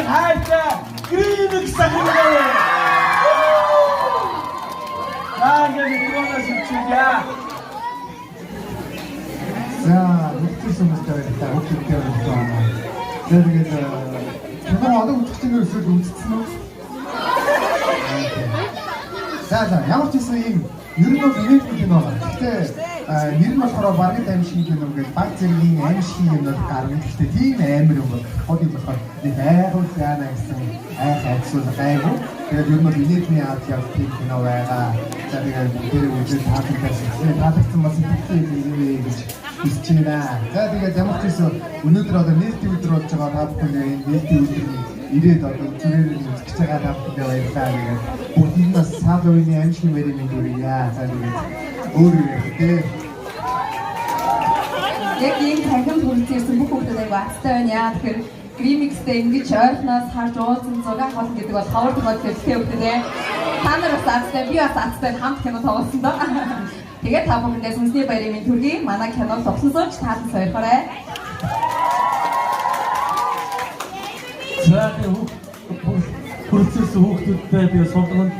хайртай Remix ахингай. Ингээд микрофоноо шилжүүлье. За, нэгтгэсэн хүмүүстэй та хүүхдтэй байна. Тэгээд кино одоо үзчихсэн нөөсөө үзсэн үү? За, ямар ч юм ийм ер нь бол ивент кино байна. Гэхдээ нэр нь болохоор баргад аимшиг кино гэж баг зэргийн аимшиг юмнууд гарна. Гэхдээ тийм амар юм бол хот юм болохоор айхуул яана гэсэн айхацуул гайгүй. Тэгээд ер нь бол инээдний арт явах тийм кино байгаа. За тэгээд тэр үйл таалагдсан бас итгэдэг гэж хэлж байна. За тэгээд ямар ч юм өнөөдөр одоо нээлтийн өдөр болж байгаа та бүхэнд энэ нээлтийн өдрийн ирээд одоо зүрээр үзэж байгаа та бүхэнд баярлалаа гэдэг. Бүгд нас саад үеийн аимшиг мэрийн дүрийа. За тэгээд өөрөөр яг ийм танхимд хүрэлцсэн бүх хүмүүстэй бацтай байна яа. Тэгэхээр Remix-тэй ингэж ойрхоноос харж уулзсан зураг авах гэдэг бол ховор тохиолдол хэрэгтэй хөлтэй. Та нар бас азтай, би бас азтай хамт кино тоглосон доо. Тэгээд та бүхэндээ сүнсний баярын мэнд хүргэе. Манай кино тоглосон сууч таалан сойрхоорой. За хүрэлцсэн хүүхдүүдтэй би суулганд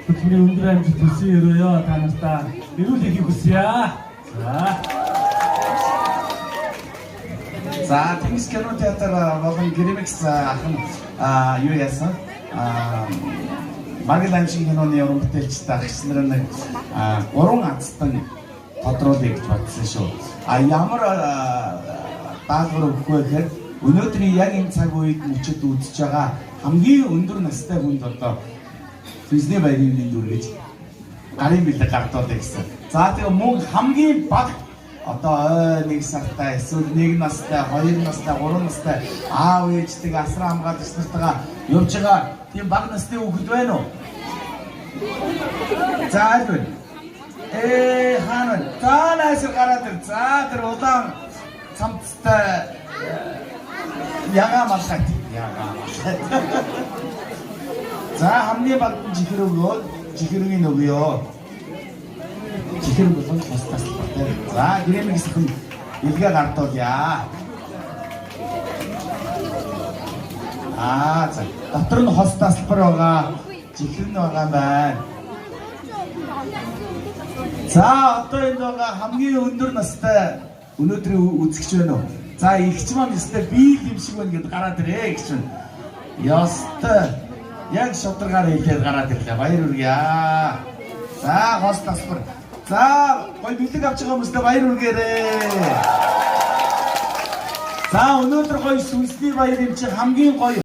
хөтөлбөрийн өндөр амжилт хүсье өрөөё. Та нартай эрүүл хэхийг хүсье. За Тэнгис кино театр болон Remix ахын юу яасан? Баргад аимшиг киноны уран бүтээлчтэй агч нар нэг 3 азтан тодруулъя гэж бодсон шүү. Ямар даалгавар өгөх вэ гэхээр өнөөдрийн яг энэ цаг үед мөчөд үзэж байгаа хамгийн өндөр настай хүнд одоо Сүнсний баярын мэнд хүргэж гарын бэлэг гартуулъя гэсэн. За тэгээ мөн хамгийн бага одоо 1 сартай эсвэл 1 настай, 2 настай, 3 настай аав ээждэг асран хамгаалагч нартайгаа явж байгаа тийм бага насны хүүхэд байна уу? За аль хаана таанаас гараад ир. За тэр удаан цамцтай яга малхайт. За хамгийн бага жихэр өгөө, жихэргийн өгөө. Жихэр болон хостас батэр. За Remix хүн илгээ гартуулъя. За дотор нь хос тасалбар байгаа, жихэр нь байгаа юм байна. За одоо энэ байгаа хамгийн өндөр настай өнөөдрийн үзэгч байна уу? За ихч маань өстэй би юм шиг байна гэдээ гараад ирээ гэж байна. Ёстой яг шударгаар хэлээд гараад ирлээ. Баяр хүргье. За хос тасалбар. За гой бэлэг авч байгаа хүмүүстээ баяр хүргэерэй. За өнөөдөр гоё сүнсний баяр юм чи хамгийн гоё